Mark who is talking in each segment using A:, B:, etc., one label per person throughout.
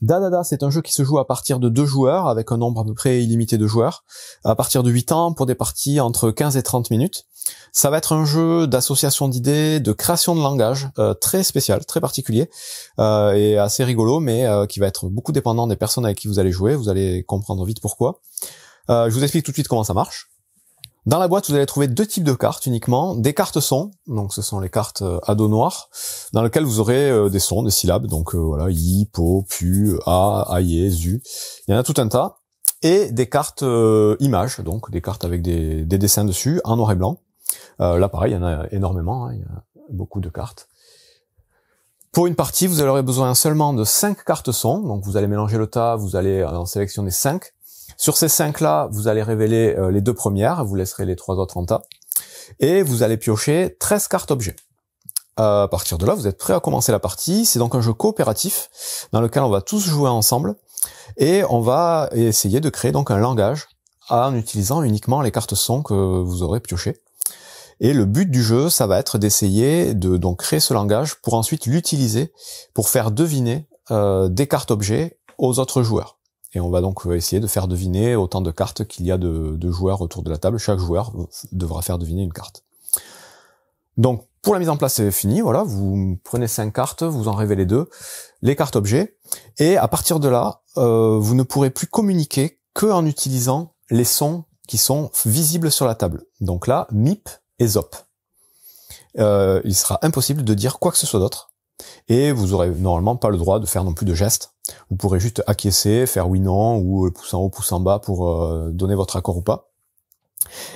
A: Dadada, c'est un jeu qui se joue à partir de 2 joueurs, avec un nombre à peu près illimité de joueurs, à partir de 8 ans, pour des parties entre 15 et 30 minutes. Ça va être un jeu d'association d'idées, de création de langage, très spécial, très particulier, et assez rigolo, mais qui va être beaucoup dépendant des personnes avec qui vous allez jouer. Vous allez comprendre vite pourquoi. Je vous explique tout de suite comment ça marche. Dans la boîte, vous allez trouver 2 types de cartes uniquement. Des cartes sons, donc ce sont les cartes à dos noir, dans lesquelles vous aurez des sons, des syllabes, donc voilà, i, po, pu, a, aïe, zu. Il y en a tout un tas. Et des cartes images, donc des cartes avec des dessins dessus, en noir et blanc. Là, pareil, il y en a énormément, hein, il y a beaucoup de cartes. Pour une partie, vous aurez besoin seulement de 5 cartes sons, donc vous allez mélanger le tas, vous allez en sélectionner 5. Sur ces 5-là, vous allez révéler les 2 premières, vous laisserez les 3 autres en tas, et vous allez piocher 13 cartes objets. À partir de là, vous êtes prêt à commencer la partie. C'est donc un jeu coopératif dans lequel on va tous jouer ensemble, et on va essayer de créer donc un langage en utilisant uniquement les cartes sons que vous aurez piochées. Et le but du jeu, ça va être d'essayer de donc créer ce langage pour ensuite l'utiliser pour faire deviner des cartes objets aux autres joueurs. Et on va donc essayer de faire deviner autant de cartes qu'il y a de joueurs autour de la table. Chaque joueur devra faire deviner une carte. Donc, pour la mise en place, c'est fini. Voilà, vous prenez 5 cartes, vous en révélez 2, les cartes objets. Et à partir de là, vous ne pourrez plus communiquer qu'en utilisant les sons qui sont visibles sur la table. Donc là, MIP et ZOP. Il sera impossible de dire quoi que ce soit d'autre. Et vous aurez normalement pas le droit de faire non plus de gestes. Vous pourrez juste acquiescer, faire oui non, ou pouce en haut, pouce en bas pour donner votre accord ou pas.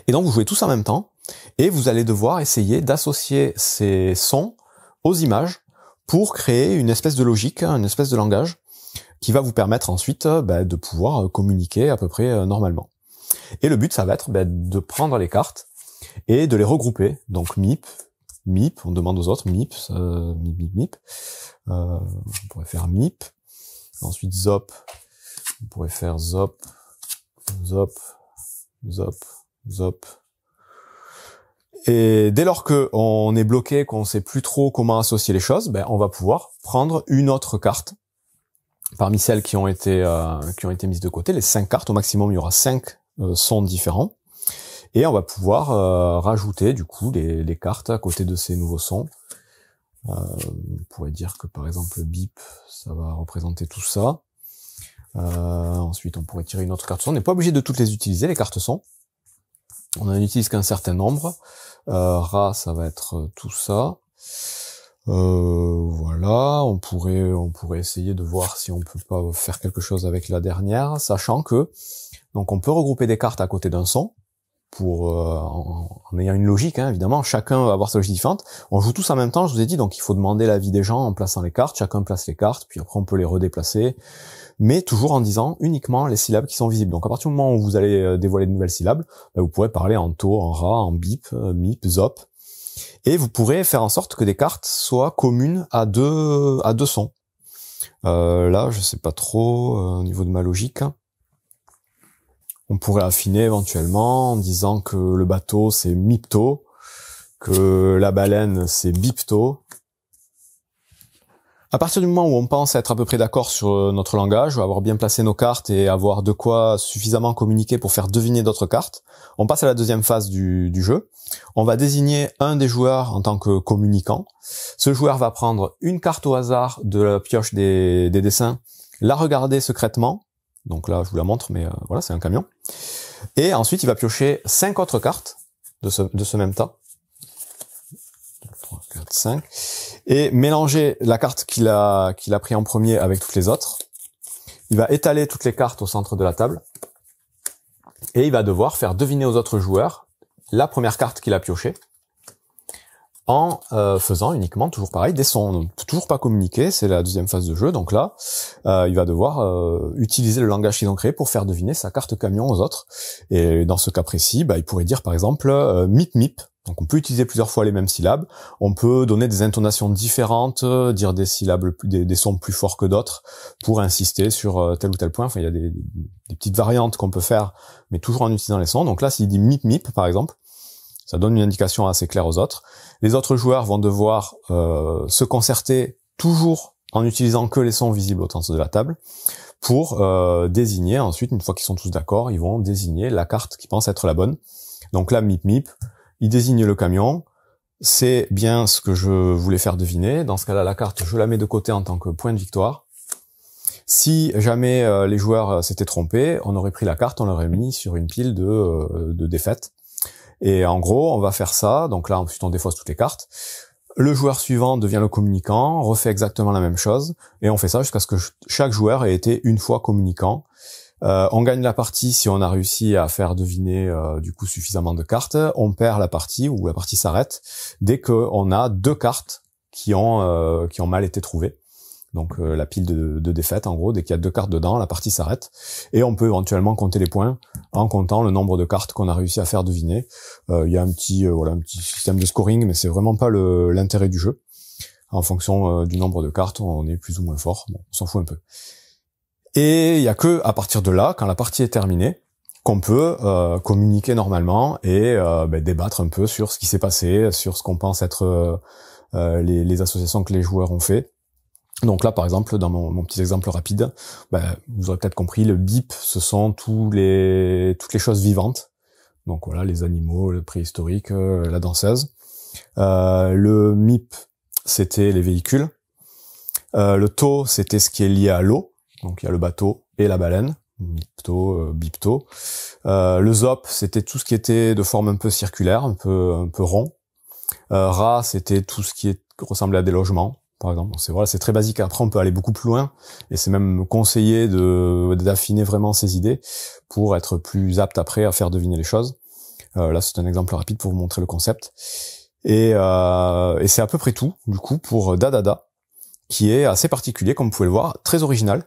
A: Et donc vous jouez tous en même temps, et vous allez devoir essayer d'associer ces sons aux images pour créer une espèce de logique, une espèce de langage, qui va vous permettre ensuite de pouvoir communiquer à peu près normalement. Et le but, ça va être de prendre les cartes et de les regrouper. Donc MIP, on demande aux autres, MIP, MIP. On pourrait faire MIP. Ensuite ZOP, on pourrait faire ZOP, ZOP, ZOP, ZOP. Et dès lors que on est bloqué, qu'on sait plus trop comment associer les choses, on va pouvoir prendre une autre carte parmi celles qui ont été mises de côté. Les 5 cartes, au maximum, il y aura 5 sons différents. Et on va pouvoir rajouter du coup des cartes à côté de ces nouveaux sons. On pourrait dire que par exemple bip, ça va représenter tout ça. Ensuite, on pourrait tirer une autre carte son. On n'est pas obligé de toutes les utiliser, les cartes son. On n'en utilise qu'un certain nombre. Ra, ça va être tout ça. Voilà, on pourrait essayer de voir si on peut pas faire quelque chose avec la dernière, sachant que donc on peut regrouper des cartes à côté d'un son. En ayant une logique, hein, évidemment, chacun va avoir sa logique différente. On joue tous en même temps, je vous ai dit, donc il faut demander l'avis des gens en plaçant les cartes, chacun place les cartes, puis après on peut les redéplacer, mais toujours en disant uniquement les syllabes qui sont visibles. Donc à partir du moment où vous allez dévoiler de nouvelles syllabes, vous pourrez parler en to, en ra, en bip, mip, zop, et vous pourrez faire en sorte que des cartes soient communes à deux sons. Là, je sais pas trop au niveau de ma logique. On pourrait affiner éventuellement en disant que le bateau c'est mipto, que la baleine c'est bipto. À partir du moment où on pense être à peu près d'accord sur notre langage, avoir bien placé nos cartes et avoir de quoi suffisamment communiquer pour faire deviner d'autres cartes, on passe à la deuxième phase du jeu. On va désigner un des joueurs en tant que communicant. Ce joueur va prendre une carte au hasard de la pioche des dessins, la regarder secrètement. Donc là, je vous la montre, mais voilà, c'est un camion. Et ensuite, il va piocher 5 autres cartes de ce même tas. 3, 4, 5. Et mélanger la carte qu'il a pris en premier avec toutes les autres. Il va étaler toutes les cartes au centre de la table. Et il va devoir faire deviner aux autres joueurs la première carte qu'il a piochée, en faisant uniquement, toujours pareil, des sons. Donc, toujours pas communiquer, c'est la deuxième phase de jeu. Donc là, il va devoir utiliser le langage qu'ils ont créé pour faire deviner sa carte camion aux autres. Et dans ce cas précis, il pourrait dire par exemple mip mip. Donc on peut utiliser plusieurs fois les mêmes syllabes. On peut donner des intonations différentes, dire des syllabes, des sons plus forts que d'autres pour insister sur tel ou tel point. Enfin, il y a des petites variantes qu'on peut faire, mais toujours en utilisant les sons. Donc là, s'il dit mip mip par exemple, ça donne une indication assez claire aux autres. Les autres joueurs vont devoir se concerter toujours en utilisant que les sons visibles au centre de la table, pour désigner ensuite, une fois qu'ils sont tous d'accord, ils vont désigner la carte qui pense être la bonne. Donc là, Mip Mip, il désigne le camion, c'est bien ce que je voulais faire deviner. Dans ce cas-là, la carte, je la mets de côté en tant que point de victoire. Si jamais les joueurs s'étaient trompés, on aurait pris la carte, on l'aurait mis sur une pile de défaites. Et en gros, on va faire ça. Donc là, ensuite, on défausse toutes les cartes. Le joueur suivant devient le communicant, refait exactement la même chose, et on fait ça jusqu'à ce que chaque joueur ait été une fois communicant. On gagne la partie si on a réussi à faire deviner du coup suffisamment de cartes. On perd la partie, ou la partie s'arrête dès qu'on a 2 cartes qui ont mal été trouvées. Donc la pile de défaites, en gros, dès qu'il y a 2 cartes dedans, la partie s'arrête. Et on peut éventuellement compter les points en comptant le nombre de cartes qu'on a réussi à faire deviner. Il y a un petit système de scoring, mais c'est vraiment pas l'intérêt du jeu. En fonction du nombre de cartes, on est plus ou moins fort. Bon, on s'en fout un peu. Et il y a que à partir de là, quand la partie est terminée, qu'on peut communiquer normalement et débattre un peu sur ce qui s'est passé, sur ce qu'on pense être les associations que les joueurs ont fait. Donc là, par exemple, dans mon petit exemple rapide, vous aurez peut-être compris, le bip, ce sont toutes les choses vivantes. Donc voilà, les animaux, le préhistorique, la danseuse. Le mip, c'était les véhicules. Le to, c'était ce qui est lié à l'eau. Donc il y a le bateau et la baleine. Mipto, bipto. Le zop, c'était tout ce qui était de forme un peu circulaire, un peu rond. Ra, c'était tout ce qui ressemblait à des logements, par exemple. C'est très basique. Après, on peut aller beaucoup plus loin, et c'est même conseillé d'affiner vraiment ses idées pour être plus apte après à faire deviner les choses. Là, c'est un exemple rapide pour vous montrer le concept. Et c'est à peu près tout, du coup, pour Dadada, qui est assez particulier, comme vous pouvez le voir, très original,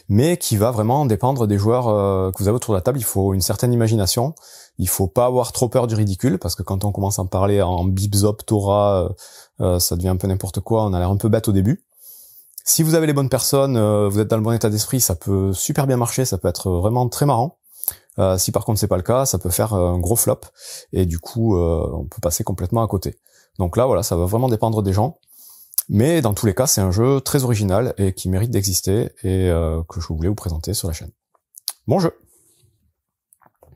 A: mais qui va vraiment dépendre des joueurs que vous avez autour de la table. Il faut une certaine imagination, il faut pas avoir trop peur du ridicule, parce que quand on commence à en parler en bip, zop, tora, ça devient un peu n'importe quoi, on a l'air un peu bête au début. Si vous avez les bonnes personnes, vous êtes dans le bon état d'esprit, ça peut super bien marcher, ça peut être vraiment très marrant. Si par contre c'est pas le cas, ça peut faire un gros flop, et du coup on peut passer complètement à côté. Donc là voilà, ça va vraiment dépendre des gens. Mais dans tous les cas, c'est un jeu très original et qui mérite d'exister et que je voulais vous présenter sur la chaîne. Bon jeu!